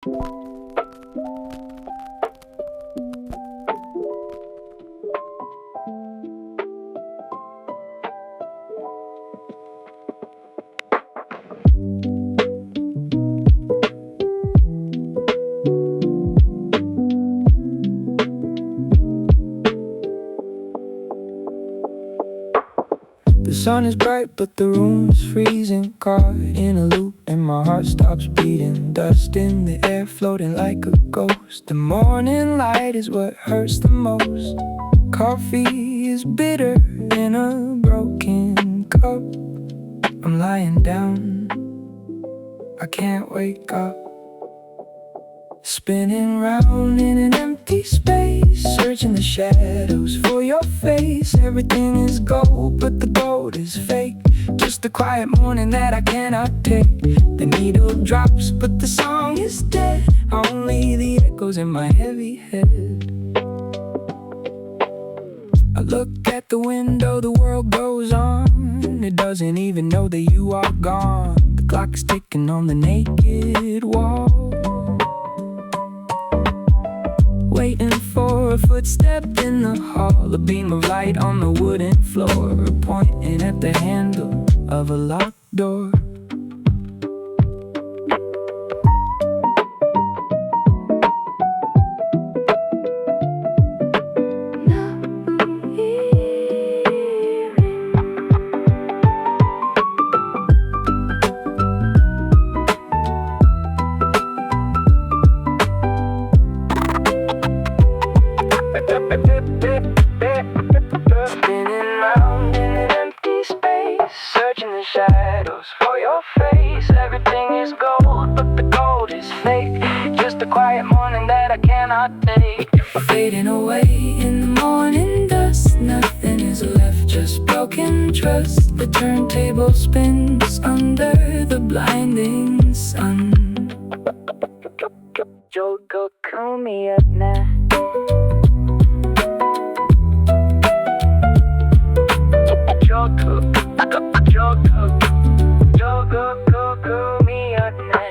The sun is bright, but the room's freezing. Caught in a loop, and my heart stops beating. Dust in the air, floating like a ghost. The morning light is what hurts the most. Coffee is bitter in a broken cup. I'm lying down, I can't wake up. Spinning round in an empty space, searching the shadows for your face. Everything is gold, but the gold is fake. Just a quiet morning that I cannot take. The needle drops, but the song is dead. Only the echoes in my heavy head. I look at the window, the world goes on. It doesn't even know that you are gone. The clock is ticking on the naked wall, waiting for a footstep in the hall. A beam of light on the wooden floor, pointing at the handle of a locked door. Spinning round in an empty space, searching the shadows for your face. Everything is gold, but the gold is fake. Just a quiet morning that I cannot take. Fading away in the morning dust. Nothing is left, just broken trust. The turntable spins under the blinding sun. Joker, call me up now. Joker, call me up now.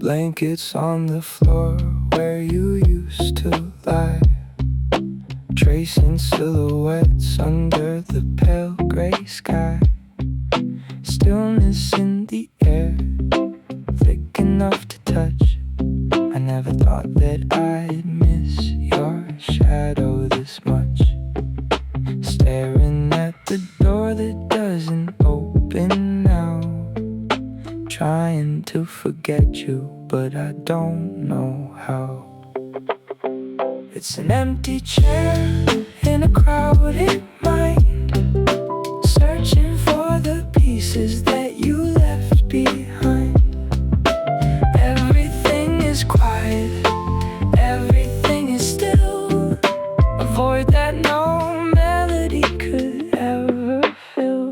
Blankets on the floor where you used to lie, tracing silhouettes under the pale gray sky. Stillness in the air, thick enough to touch. I never thought that I'd miss your shadow this much. Staring at the door that doesn't open now, trying to forget you, but I don't know how. It's an empty chair in a crowded mind, searching for the pieces that you left behind. Everything is quiet, everything is still, a void that no melody could ever fill.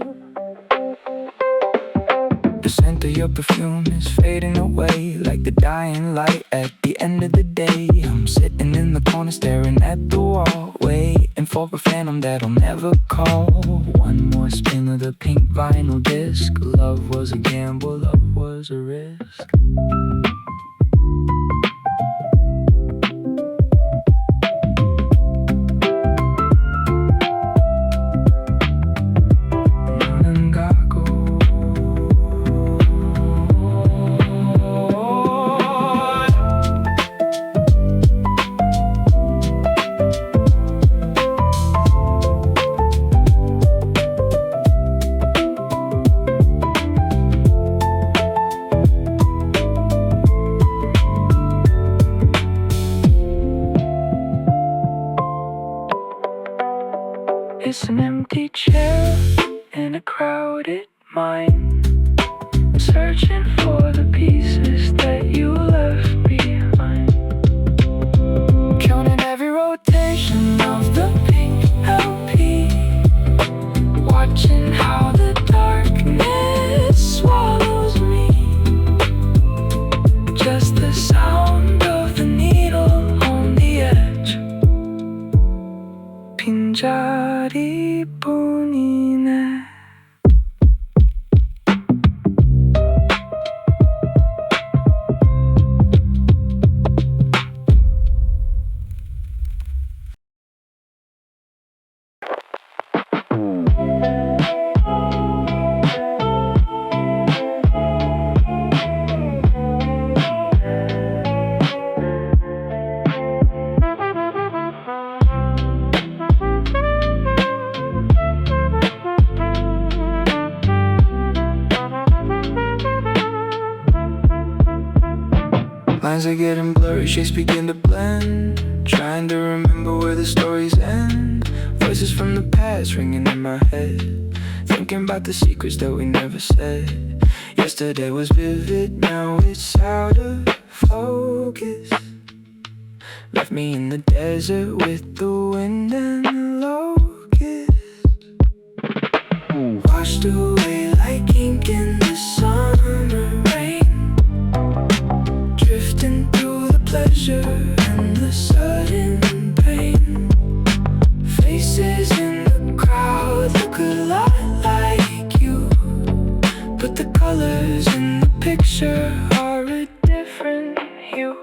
The scent of your perfume is fading away like the dying light at the end of the day. I'm sitting in the corner staring at the wall, waiting for a phantom that'll never call. One more spin of the pink vinyl disc. Love was a gamble, love was a risk. It's an empty chair in a crowded mind, searching for the pieces that you left behind. Counting every rotation of the pink LP, watching how the darkness swallows me. Just the sound of the needle on the edge. 빈자리뿐이네. Lines are getting blurry, shapes begin to blend. Trying to remember where the stories end. Voices from the past ringing in my head. Thinking about the secrets that we never said. Yesterday was vivid, now it's out of focus. Left me in the desert with the wind and the locusts. Washed away like ink in the summer rain. Drifting through the pleasure and the sudden pain. Faces in the crowd look a lot like you, but the colors in the picture are a different hue.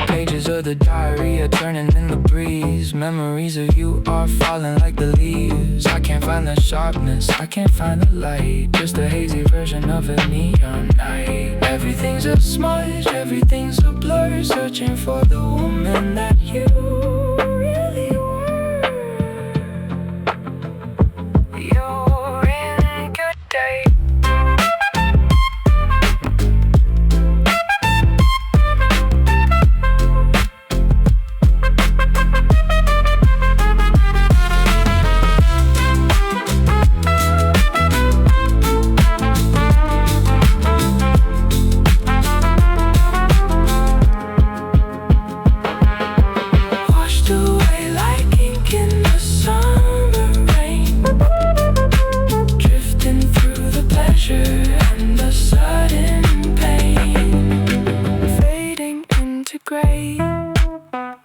Pages of the diary are turning in the breeze. Memories of you are falling like the leaves. I can't find the sharpness, I can't find the light. Just a hazy version of a neon night. Everything's a smudge, everything's a blur. Searching for the woman that you really were. You're in good day.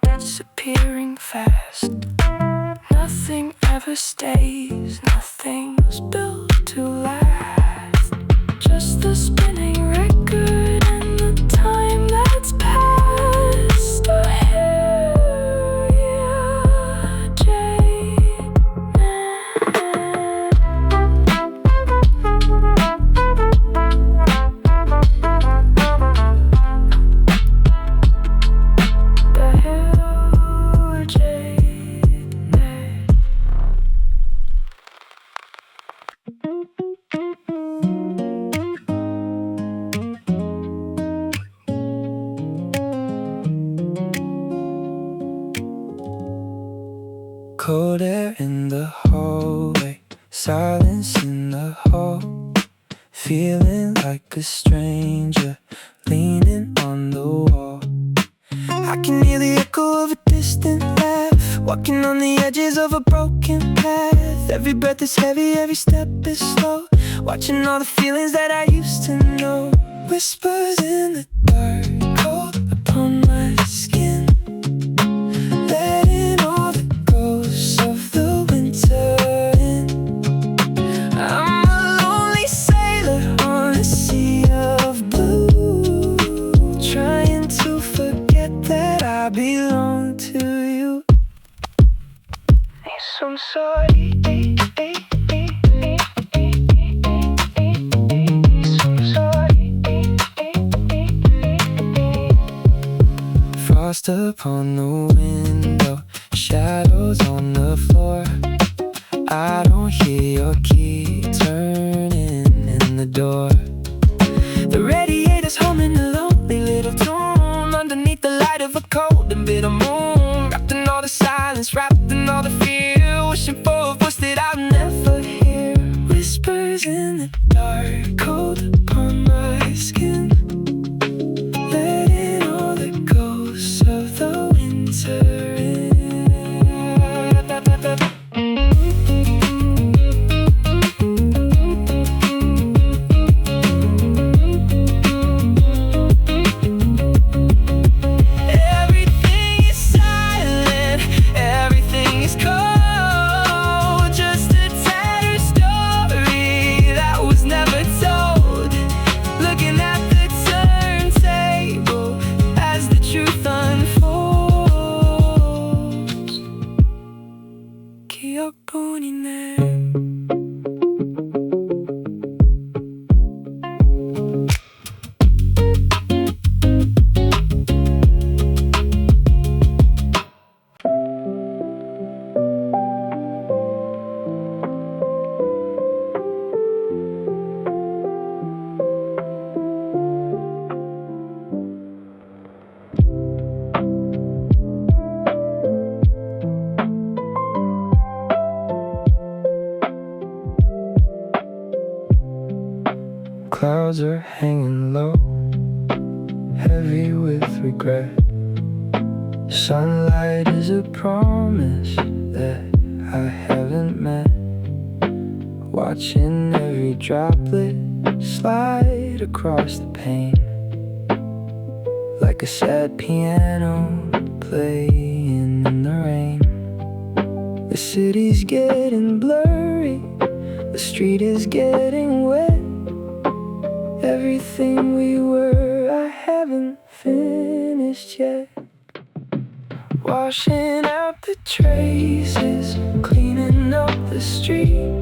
Disappearing fast. Nothing ever stays. Nothing's built to last. Just the spinning record and the time that's passed. A cold air in the hallway, silence in the hall. Feeling like a stranger, leaning on the wall. I can hear the echo of a distant laugh, walking on the edges of a broken path. Every breath is heavy, every step is slow, watching all the feelings that I used to know. Whispers in the dark, cold upon my skin, letting all the ghosts of the winter in. I'm a lonely sailor on a sea of blue, trying to forget that I belong to you. I'm sorry. Frost upon the window, shadows on the floor. I don't hear your key turning in the door. The radiator's humming a lonely little tune under bit of moon, wrapped in all the silence, wrapped in all the fear, wishing for a voice that I'll never hear. Whispers in the dark, cold upon my skin, letting all the ghosts of the winter in. 기억뿐이네. Clouds are hanging low, heavy with regret. Sunlight is a promise that I haven't met. Watching every droplet slide across the pane, like a sad piano playing in the rain. The city's getting blurry, the street is getting wet. Everything we were, I haven't finished yet. Washing out the traces, cleaning up the street,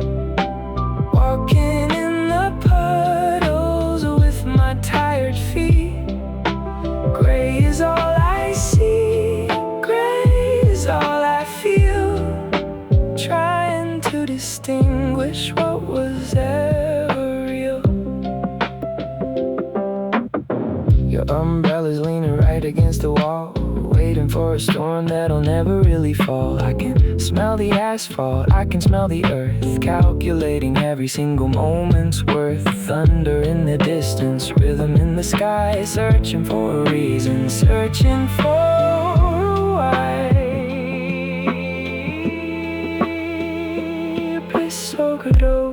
walking in the puddles with my tired feet. Gray is all I see, gray is all I feel, trying to distinguish what was ever real. Your umbrella's leaning right against the wall, waiting for a storm that'll never really fall. I can smell the asphalt, I can smell the earth, calculating every single moment's worth. Thunder in the distance, rhythm in the sky, searching for a reason, searching for a why. Pessogador.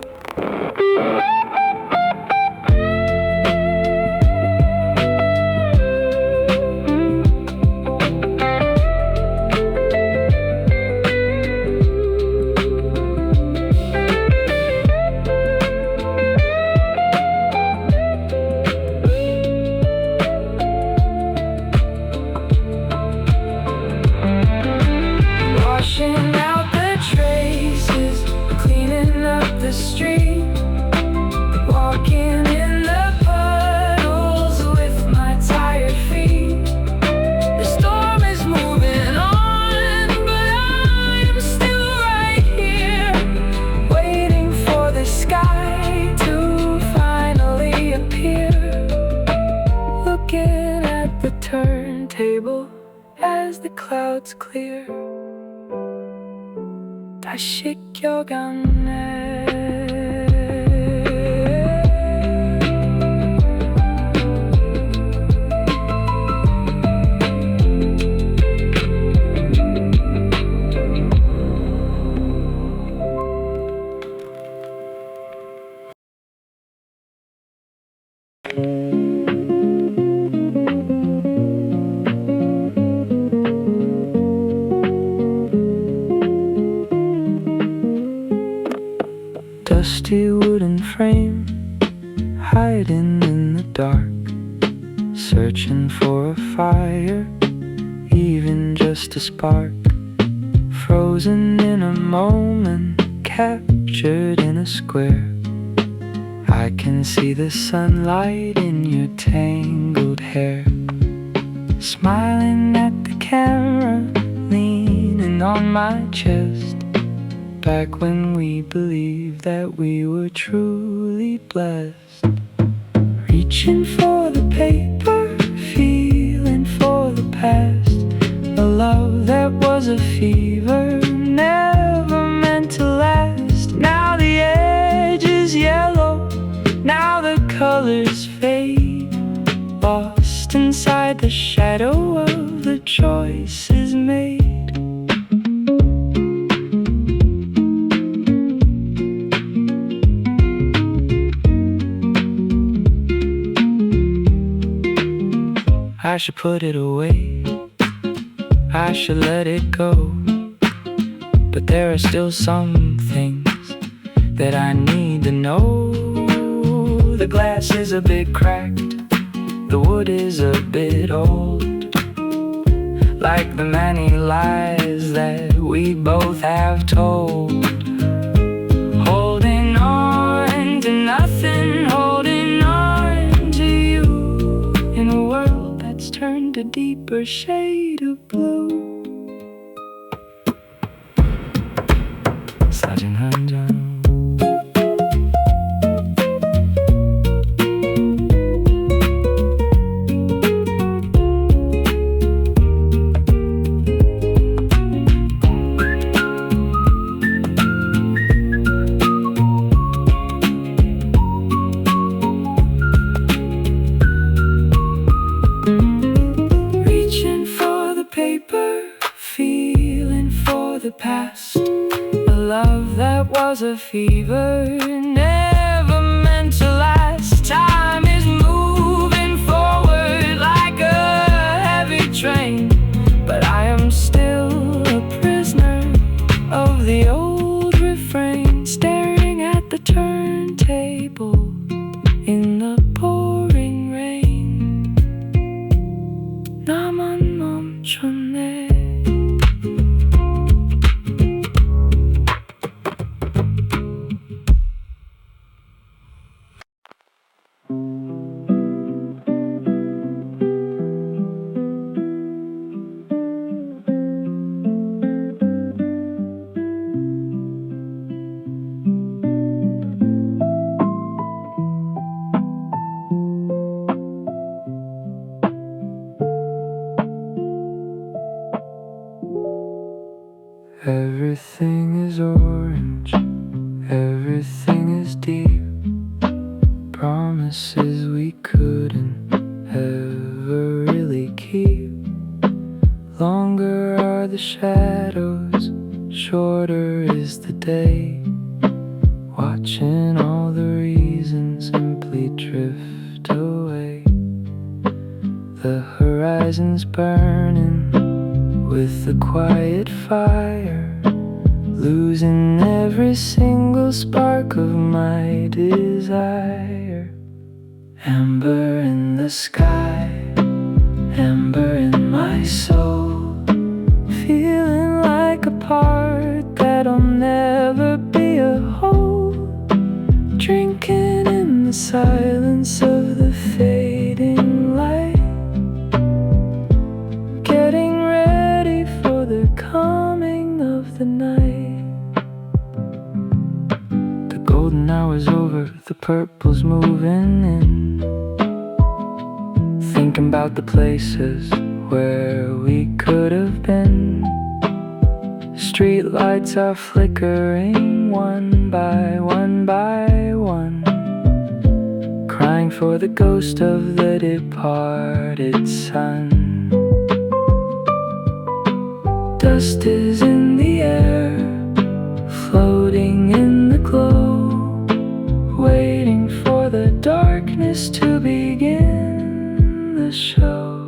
Washing out the traces, cleaning up the street, walking in the puddles with my tired feet. The storm is moving on, but I'm still right here, waiting for the sky to finally appear. Looking at the turntable as the clouds clear. 다시 껴가네. Dusty wooden frame, hiding in the dark, searching for a fire, even just a spark. Frozen in a moment, captured in a square. I can see the sunlight in your tangled hair. Smiling at the camera, leaning on my chest. Back when we believed that we were truly blessed. Reaching for the paper, feeling for the past. A was a fever, never meant to last. Now the edge is yellow, now the colors fade, lost inside the shadow of the choices made. I should put it away, I should let it go, but there are still some things that I need to know. The glass is a bit cracked, the wood is a bit old, like the many lies that we both have told. Holding on to nothing, holding on to you, in a world that's turned a deeper shade of blue. 사진 한 장. Reaching for the paper, feeling for the past. A love that was a fever, never meant to last. Time is moving forward like a heavy train, but I am still a prisoner of the old refrain, staring at the turntable in the pouring rain. 나만 멈췄네. Everything is orange, everything is deep. Promises we couldn't ever really keep. Longer are the shadows, shorter is the day. Watching all the reasons simply drift away. The horizon's burning with the quiet fire, losing every single spark of my desire. Amber in the sky, amber in my soul, feeling like a part that'll never be a whole. Drinking in the silence of the fading light, getting ready for the coming of the night. The golden hour's over, the purple's moving in. Thinking about the places where we could have been. Street lights are flickering one by one by one, crying for the ghost of the departed sun. Dust is in the air, floating in the glow, waiting for the darkness to begin the show.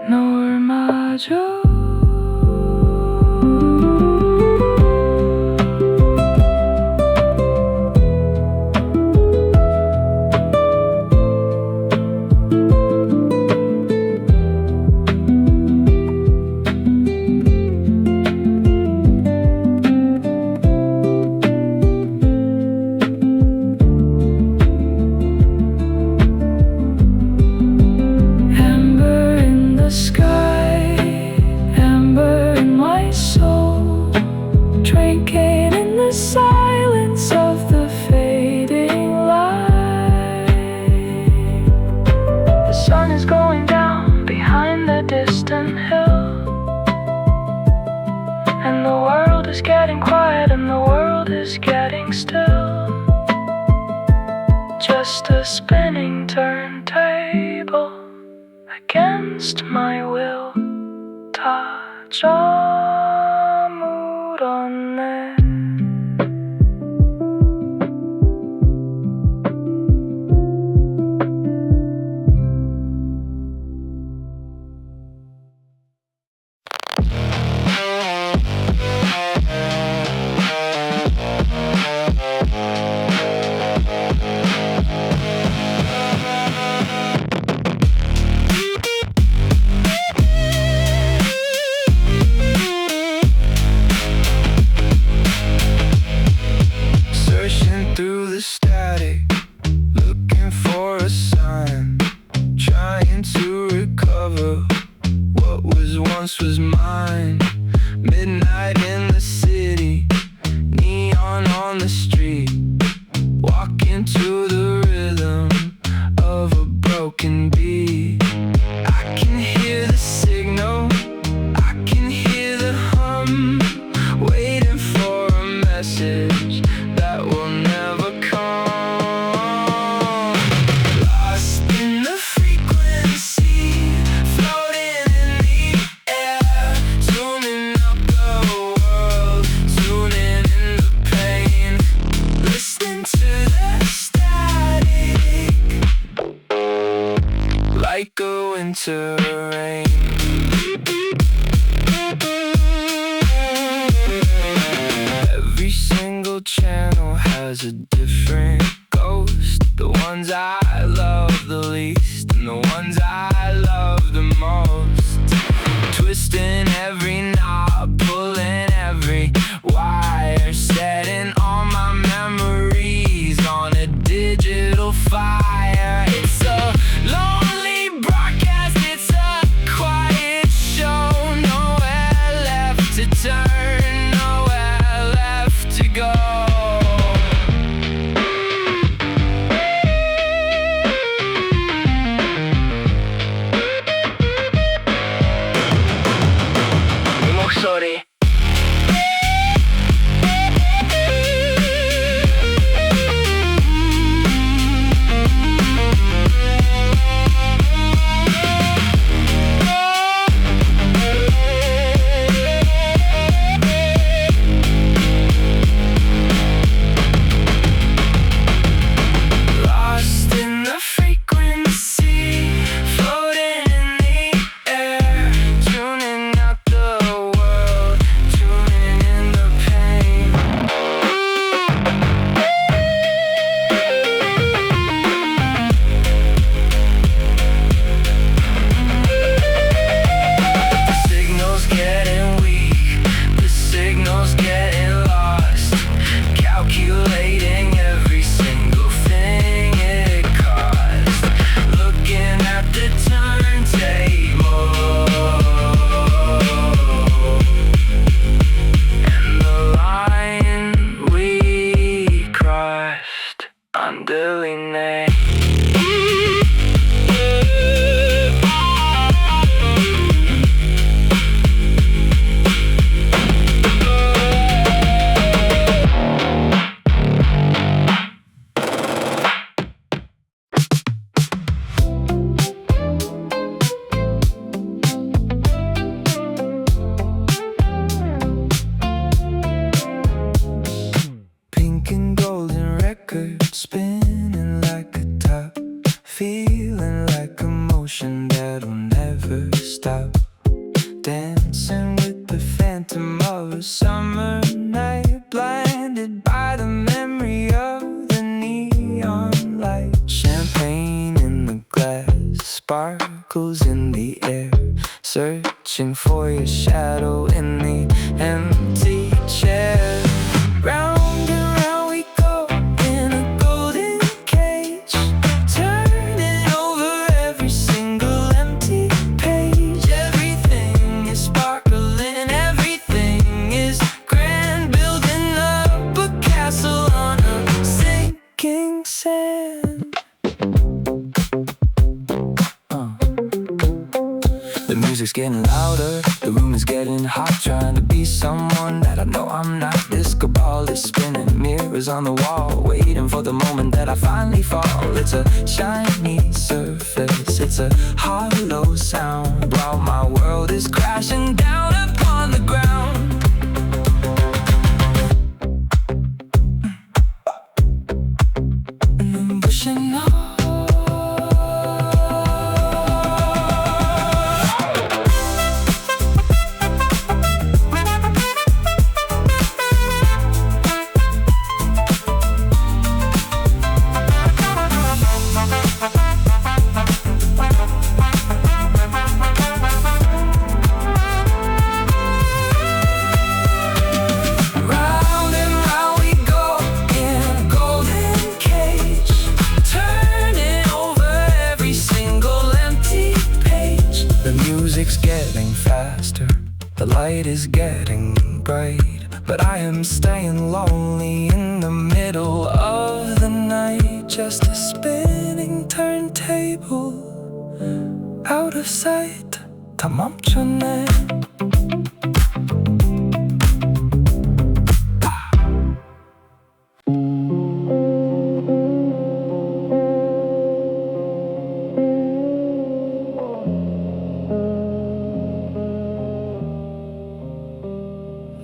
놀마저 was getting still. Just a spinning turntable against my will. 다 저물었네. Through the static, looking for a sign, trying to recover what was mine. Midnight in the city, neon on the street, walking to the rhythm of a broken beat. I can hear the signal, I can hear the hum, waiting for a message that will never come. Lost in the frequency, floating in the air, tuning up the world, tuning in the pain, listening to the static, like a winter rain. Every single channel has a different ghost. The ones I love the least and the ones I love the most. Twisting every knob, pulling every wire, setting all my memories on a digital fire. It's a lonely broadcast, it's a quiet show. Nowhere left to turn, nowhere left to go. 이 목소리 Lost in the frequency, floating in the air, tuning out the world, tuning in the pain. The signal's getting weak, the signal's getting lost, calculating every single thing it cost, looking at the turntable and the line we crossed underline. Pink and golden record spinning like a top, feeling like a motion that'll never stop. Dancing with the phantom of a summer night, blinded by the memory of the neon light. Champagne in the glass, sparkles in the air, searching for your shadow in the empty chair. Round and round we go in a golden cage, turning over every single empty page. Everything is sparkling, everything is grand, building up a castle on a sinking sand. The music music's getting louder, the room is getting hot. Trying to be someone that I know I'm not. Disco ball is spinning, mirrors on the wall, waiting for the moment that I finally fall. It's a shiny surface, it's a hollow sound, while my world is crashing down upon the ground. And I'm pushing on. The light is getting bright, but I am staying lonely in the middle of the night. Just a spinning turntable, out of sight. 다 멈췄네.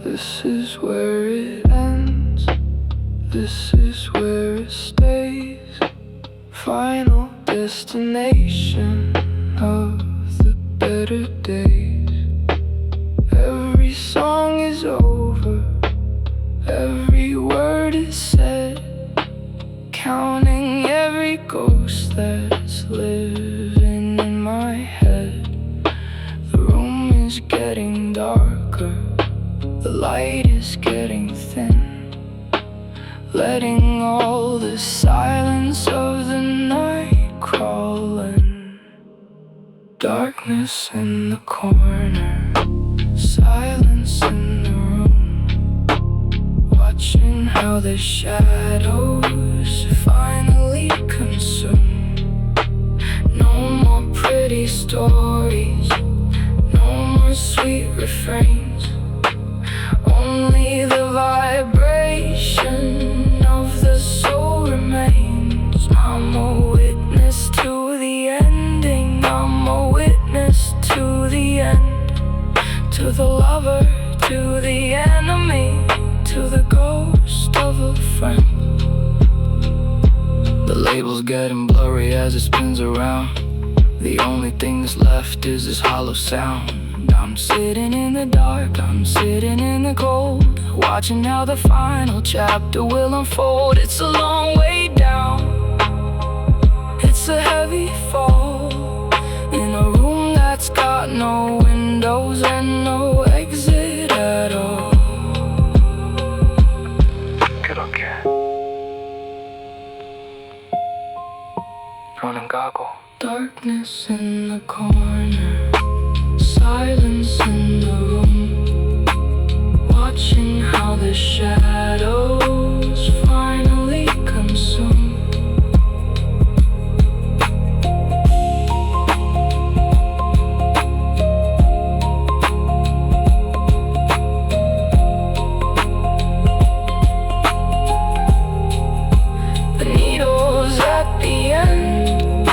This is where it ends, this is where it stays. Final destination of the better days. Every song is over, every word is said, counting every ghost that's living in my head. The room is getting darker, the light is getting thin, letting all the silence of the night crawl in. Darkness in the corner, silence in the room, watching how the shadows finally consume. No more pretty stories, no more sweet refrains, only the vibration of the soul remains. I'm a witness to the ending, I'm a witness to the end, to the lover, to the enemy, to the ghost of a friend. The label's getting blurry as it spins around, the only thing that's left is this hollow sound. I'm sitting in the dark, I'm sitting in the cold, watching how the final chapter will unfold. It's a long way down, it's a heavy fall, in a room that's got no windows and no exit at all. 그렇게 눈은 가고. Darkness in the corner, silence in the room, watching how the shadows finally consume. The needles at the end,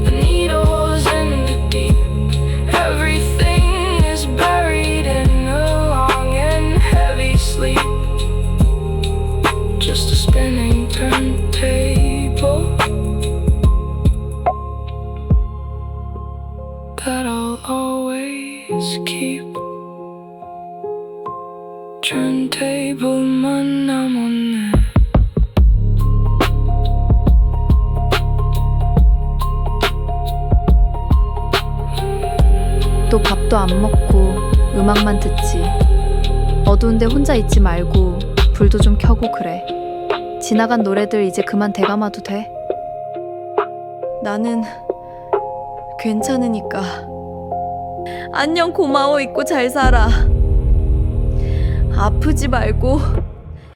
the needles in the deep. Everything is buried in a long and heavy sleep. Just a spinning turntable that I'll always keep. 턴테이블만 남았네. 또 밥도 안 먹고 음악만 듣지. 어두운데 혼자 있지 말고 불도 좀 켜고 그래. 지나간 노래들 이제 그만 되감아도 돼. 나는 괜찮으니까. 안녕, 고마워, 있고 잘 살아. 아프지 말고